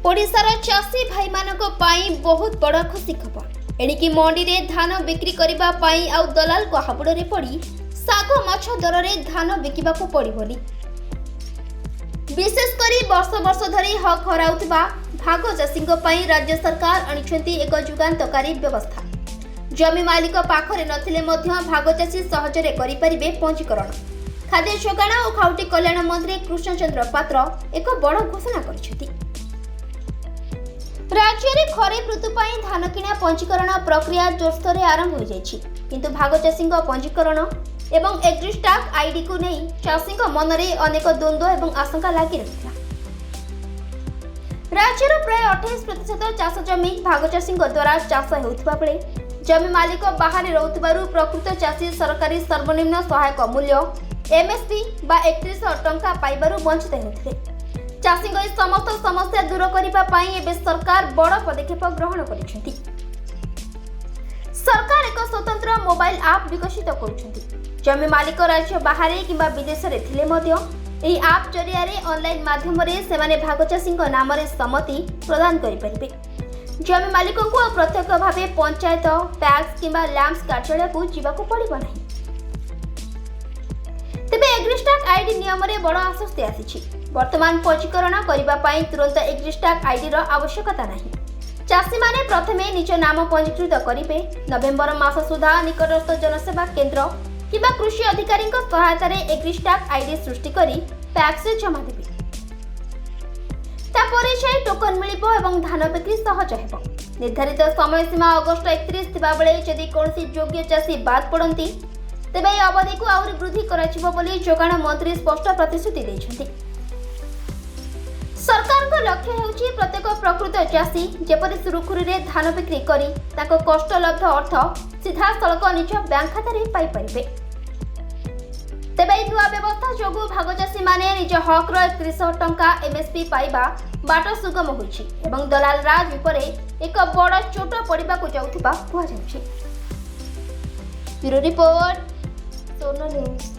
ओडिशार चाषी भाई मानक पाई बहुत बड़ खुशी खबर एणिकी मंडी रे धान बिक्री करबा पाई आउ दलाल को हाबुड़े पड़ी साग माछ दर रे धान बिकिबाकू पड़िबोनी। विशेष करी वर्ष वर्ष धरी हक हराउथिबा भाग चाषी पाई राज्य सरकार अनिछंती एक जुगांतकारी व्यवस्था। जमी मालिक पाखरे नथिले मध्य भाग चाषी सहजरे करि परिबे पंजीकरण। खाद्य जोगाण और खाउटी कल्याण मंत्री कृष्णचंद्र पात्र एक बड़ घोषणा करिसेंती। राज्य में खरीफ ऋतु पर धान किणा पंजीकरण प्रक्रिया जोरसोर आरंभ हो जाइछि, किंतु भाग चाषी पंजीकरण एवं एग्रीस्टाक आईडी को नहीं चाषी मन में अनेक द्वंद्व एवं आशंका लगी रही। राज्यर प्राय 28% चाष जमी भाग चाषी द्वारा चाष होता बेले जमी मालिक बाहर रोथबारु प्रकृत चाषी सरकारी सर्वनिम्न सहायक मूल्य एमएसपी बा 3100 टंका पाइबारु वंचित होते। चाषी समस्त समस्या दूर करने सरकार बड़ पदक्षेप ग्रहण करिसेंती। सरकार एक स्वतंत्र मोबाइल आप विकसित करुछंती। जमी मालिक राज्य बाहर किंबा विदेश रे थिले मध्य एही आप जरिया रे ऑनलाइन माध्यम रे सेमाने भाग चाषी नाम रे सम्मति प्रदान करि परिबे। जमी मालिक को प्रत्यक्ष भावे पंचायत पैक्स किंबा लैंप्स कार्यालय को जीवाको पड़िबो नाही। तेबे एग्रीस्टाक आईडी नियम रे बड़ आश्वस्ति आसीछि। वर्तमान पंजीकरण करिबा पाई तुरंत एग्रीस्टाक आईडी रो आवश्यकता नाही। चाषी माने प्रथमे निज नाम पंजीकृत करिबे। नवेम्बर मास सुधा निकटस्थ जनसेवा केंद्र किबा कृषि अधिकारी सहायता रे एग्रीस्टाक आईडी सृष्टि करी पैक्स रे जमा देबे। तापरे से टोकन मिलिबो एवं धान बिक्री सहज हेबो। निर्धारित समय सीमा अगस्त 31 थिबा बेले जदि कोनसी योग्य चाषी बाद पड़ंती तेबे अवधि को आउरी वृद्धि कराजिबो बोली जोगाण मंत्री स्पष्ट प्रतिश्रुति दैछंती। सरकार को लक्ष्य हेउछि प्रत्येक प्रकृत चाषी जेपरि सुरुखुरी रे धान बिक्री करी ताको कष्टलब्ध अर्थ सीधा सड़क निज बैंक खाता रे पाई परिबे। तेबे नुआ व्यवस्था जोगु भाग चाषी माने निज हक रो 3100 टंका एमएसपी पाइबा बाट सुगम होइछि एवं दलाल राज उपरे एक बड़ चोट पड़िबा को जाउथिबा कुआ जाउछि। ब्यूरो रिपोर्ट सोनो न्यूज।